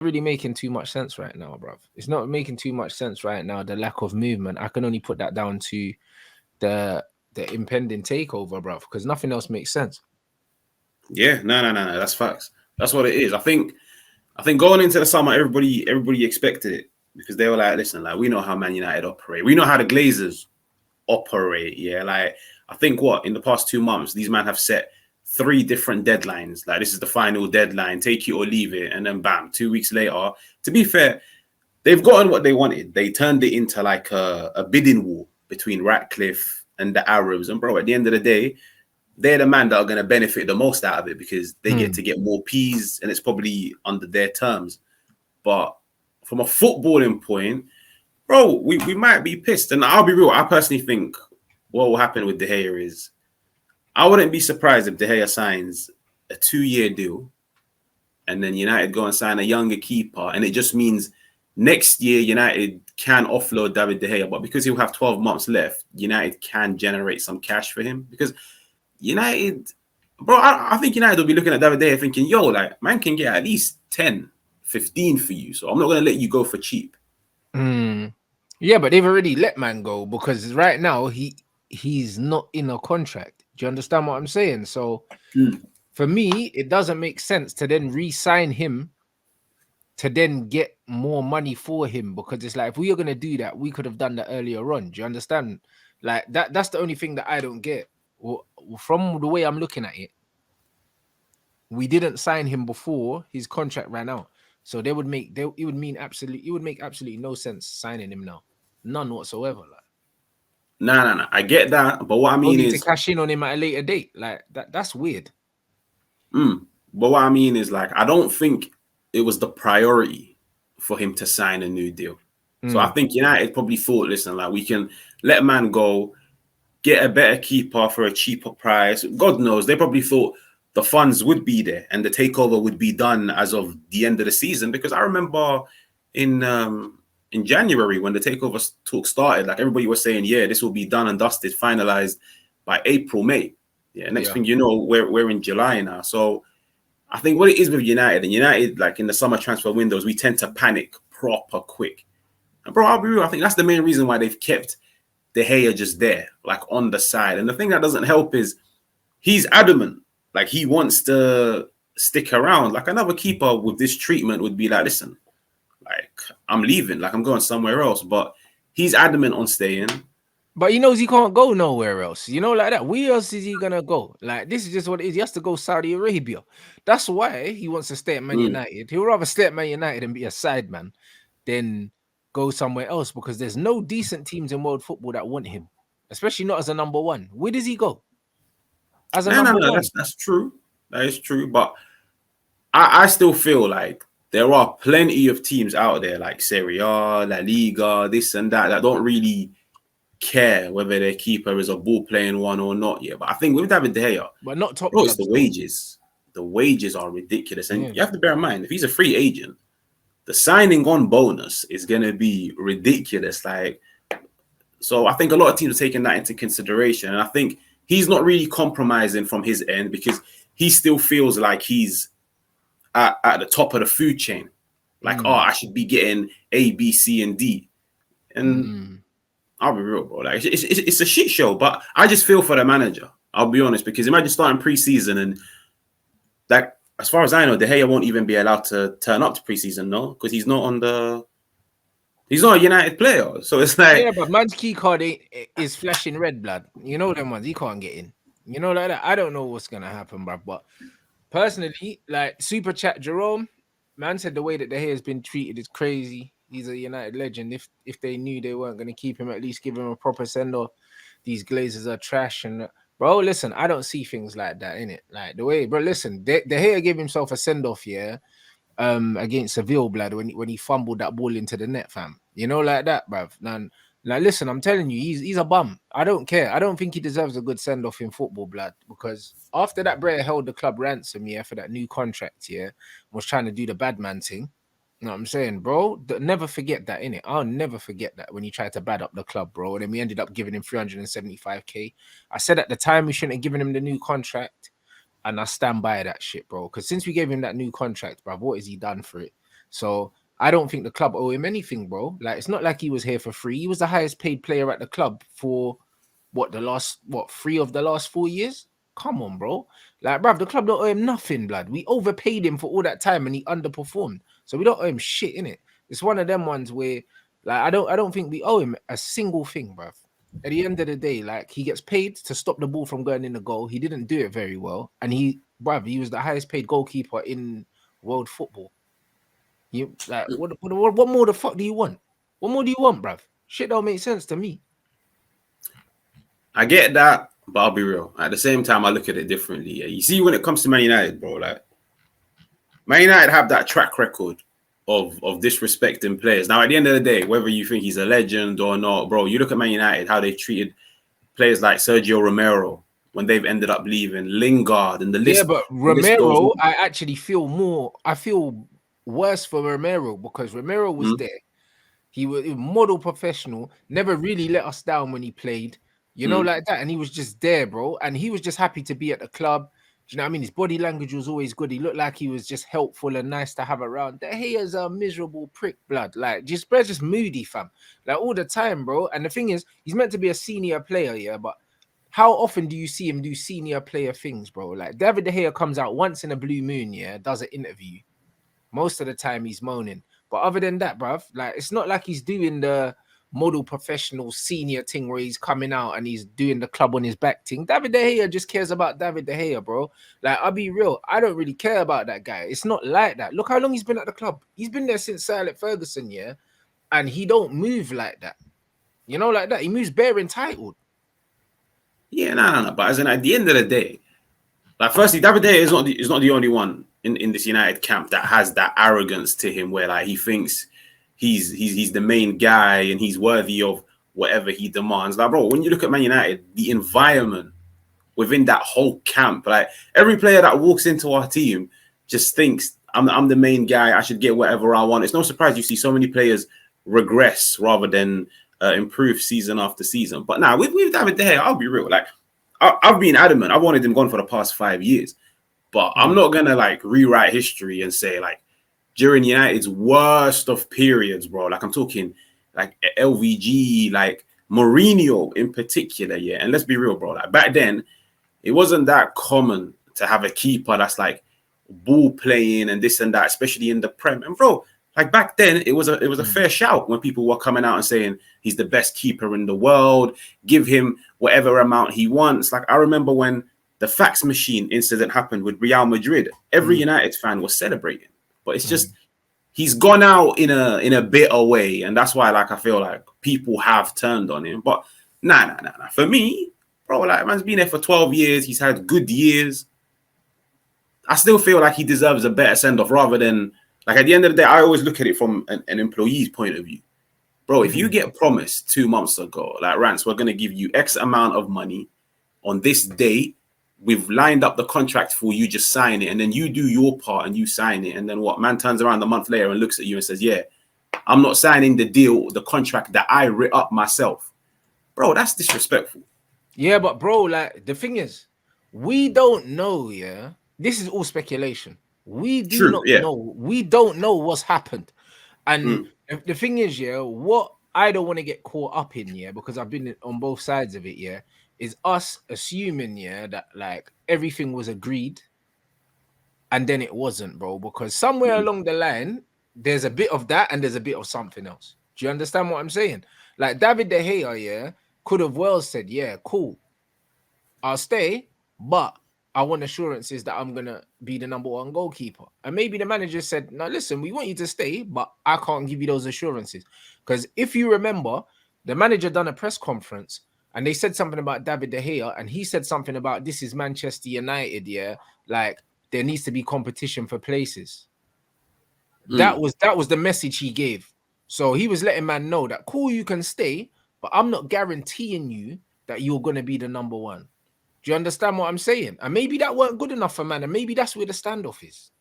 really making too much sense right now, bruv. It's not making too much sense right now. The lack of movement. I can only put that down to the the impending takeover, bruv, because nothing else makes sense. Yeah, no. That's facts. That's what it is. I think going into the summer, everybody expected it because they were like, listen, like we know how Man United operate. We know how the Glazers operate. Yeah, like I think what in the past 2 months, these men have set 3 different deadlines. Like this is the final deadline, take it or leave it, and then bam, 2 weeks later. To be fair, they've gotten what they wanted. They turned it into like a bidding war between Ratcliffe and the Arabs. And bro, at the end of the day, they're the man that are going to benefit the most out of it because they get to get more P's and it's probably under their terms. But from a footballing point, bro, we might be pissed. And I'll be real. I personally think what will happen with De Gea is I wouldn't be surprised if De Gea signs a 2-year deal and then United go and sign a younger keeper. And it just means next year United can offload David De Gea. But because he'll have 12 months left, United can generate some cash for him. Because United, bro, I think United will be looking at David De Gea thinking, yo, like, man can get at least 10, 15 for you. So I'm not going to let you go for cheap. Yeah, but they've already let man go because right now he's not in a contract. Do you understand what I'm saying? So for me, it doesn't make sense to then re-sign him to then get more money for him because it's like if we are gonna do that, we could have done that earlier on. Do you understand? Like that's the only thing that I don't get. From the way I'm looking at it, we didn't sign him before his contract ran out. So it would make absolutely no sense signing him now. None whatsoever. Like No. I get that. But what I mean only to is, cash in on him at a later date. Like that's weird. but what I mean is, like, I don't think it was the priority for him to sign a new deal. So I think United probably thought, listen, like, we can let man go, get a better keeper for a cheaper price. God knows, they probably thought the funds would be there and the takeover would be done as of the end of the season. Because I remember in January when the takeover talk started, like everybody was saying, yeah, this will be done and dusted, finalized by April, May. Yeah, next thing you know, we're in July now. So I think what it is with United and United, like in the summer transfer windows, we tend to panic proper quick. And bro, I'll be real, I think that's the main reason why they've kept De Gea just there, like on the side. And the thing that doesn't help is he's adamant, like he wants to stick around. Like another keeper with this treatment would be like, listen, like I'm leaving, like I'm going somewhere else. But he's adamant on staying. But he knows he can't go nowhere else. You know, like that. Where else is he gonna go? Like this is just what it is. He has to go Saudi Arabia. That's why he wants to stay at Man United. He'll rather stay at Man United and be a side man than go somewhere else because there's no decent teams in world football that want him, especially not as a number one. Where does he go? As a number No, one. that's true. That is true. But I still feel like there are plenty of teams out there like Serie A, La Liga, this and that don't really care whether their keeper is a ball playing one or not yet. But I think with David De Gea, But not top bro, it's the clubs though. wages. The wages are ridiculous. And Yeah. you have to bear in mind, if he's a free agent, the signing on bonus is going to be ridiculous. Like, so I think a lot of teams are taking that into consideration. And I think he's not really compromising from his end because he still feels like he's at the top of the food chain. Like, oh, I should be getting A, B, C, and D. And I'll be real, bro. Like, it's a shit show, but I just feel for the manager. I'll be honest, because imagine starting preseason and, like, as far as I know, De Gea won't even be allowed to turn up to preseason, no, because he's not a United player. So it's like, Yeah, but man's key card is flashing red blood. You know them ones, he can't get in. You know like that. I don't know what's gonna happen, bro. But personally, like Super Chat Jerome, man said the way that De Gea has been treated is crazy. He's a United legend. If they knew they weren't gonna keep him, at least give him a proper send off. These Glazers are trash and bro, listen, I don't see things like that in it. Like the way, bro, listen, De Gea gave himself a send off, yeah, against Seville, blood, when he fumbled that ball into the net, fam. You know, like that, bruv. Now, listen, I'm telling you, he's a bum. I don't care. I don't think he deserves a good send off in football, blood, because after that, Bray held the club ransom, yeah, for that new contract, yeah, was trying to do the bad man thing. You know what I'm saying, bro? Never forget that, innit? I'll never forget that when he tried to bad up the club, bro. And then we ended up giving him 375k. I said at the time we shouldn't have given him the new contract. And I stand by that shit, bro. Because since we gave him that new contract, bro, what has he done for it? So I don't think the club owe him anything, bro. Like, it's not like he was here for free. He was the highest paid player at the club for what, 3 of the last 4 years? Come on, bro. Like, bruv, the club don't owe him nothing, blood. We overpaid him for all that time and he underperformed. So we don't owe him shit, innit? It's one of them ones where, like, I don't think we owe him a single thing, bruv. At the end of the day, like, he gets paid to stop the ball from going in the goal. He didn't do it very well. And he was the highest paid goalkeeper in world football. You like what more the fuck do you want? What more do you want, bruv? Shit don't make sense to me. I get that, but I'll be real. At the same time, I look at it differently. Yeah. You see, when it comes to Man United, bro, like Man United have that track record of disrespecting players. Now, at the end of the day, whether you think he's a legend or not, bro, you look at Man United, how they treated players like Sergio Romero when they've ended up leaving, Lingard, and the list. Yeah, but Romero, I actually I feel worse for Romero because Romero was there. He was a model professional, never really let us down when he played, like that. And he was just there, bro. And he was just happy to be at the club. Do you know what I mean? His body language was always good. He looked like he was just helpful and nice to have around. De Gea's a miserable prick, blood. Like, just moody, fam. Like, all the time, bro. And the thing is, he's meant to be a senior player, yeah, but how often do you see him do senior player things, bro? Like, David De Gea comes out once in a blue moon, yeah, does an interview. Most of the time he's moaning. But other than that, bruv, like, it's not like he's doing the model professional senior thing where he's coming out and he's doing the club on his back thing. David De Gea just cares about David De Gea, bro. Like, I'll be real, I don't really care about that guy. It's not like that. Look how long he's been at the club. He's been there since Sir Alex Ferguson, yeah? And he don't move like that. Like that. He moves bare entitled. Yeah, no. But as in, at the end of the day, like, firstly, David De Gea is not the only one in this United camp that has that arrogance to him, where like he thinks he's the main guy and he's worthy of whatever he demands. Like, bro, when you look at Man United, the environment within that whole camp, like every player that walks into our team just thinks I'm the main guy. I should get whatever I want. It's no surprise you see so many players regress rather than improve season after season. But now with David De Gea, I'll be real. Like, I've been adamant. I've wanted him gone for the past 5 years. But I'm not going to like rewrite history and say like during United's worst of periods, bro, like I'm talking like LVG, like Mourinho in particular, yeah. And let's be real, bro, like back then, it wasn't that common to have a keeper that's like ball playing and this and that, especially in the Prem. And bro, like back then, it was a fair shout when people were coming out and saying he's the best keeper in the world, give him whatever amount he wants. Like I remember when the fax machine incident happened with Real Madrid, every United fan was celebrating. But it's just he's gone out in a bitter way, and that's why like I feel like people have turned on him. But nah. For me, bro, like man's been there for 12 years. He's had good years. I still feel like he deserves a better send-off rather than like at the end of the day, I always look at it from an employee's point of view. Bro, if you get promised 2 months ago, like Rants, we're gonna give you X amount of money on this date. We've lined up the contract for you, just sign it, and then you do your part and you sign it. And then what? Man turns around a month later and looks at you and says, yeah, I'm not signing the deal, the contract that I writ up myself. Bro, that's disrespectful. Yeah, but bro, like the thing is, we don't know, yeah. This is all speculation. We do not know. We don't know what's happened. And the thing is, yeah, what I don't want to get caught up in, yeah, because I've been on both sides of it, yeah, is us assuming, yeah, that like everything was agreed and then it wasn't, bro, because somewhere along the line, there's a bit of that and there's a bit of something else. Do you understand what I'm saying? Like David De Gea, yeah, could have well said, yeah, cool, I'll stay, but I want assurances that I'm going to be the number one goalkeeper. And maybe the manager said, no, listen, we want you to stay, but I can't give you those assurances. Because if you remember, the manager done a press conference and they said something about David De Gea, and he said something about this is Manchester United, yeah, like there needs to be competition for places. That was the message he gave. So he was letting man know that cool, you can stay, but I'm not guaranteeing you that you're going to be the number one. Do you understand what I'm saying? And maybe that weren't good enough for man, and maybe that's where the standoff is.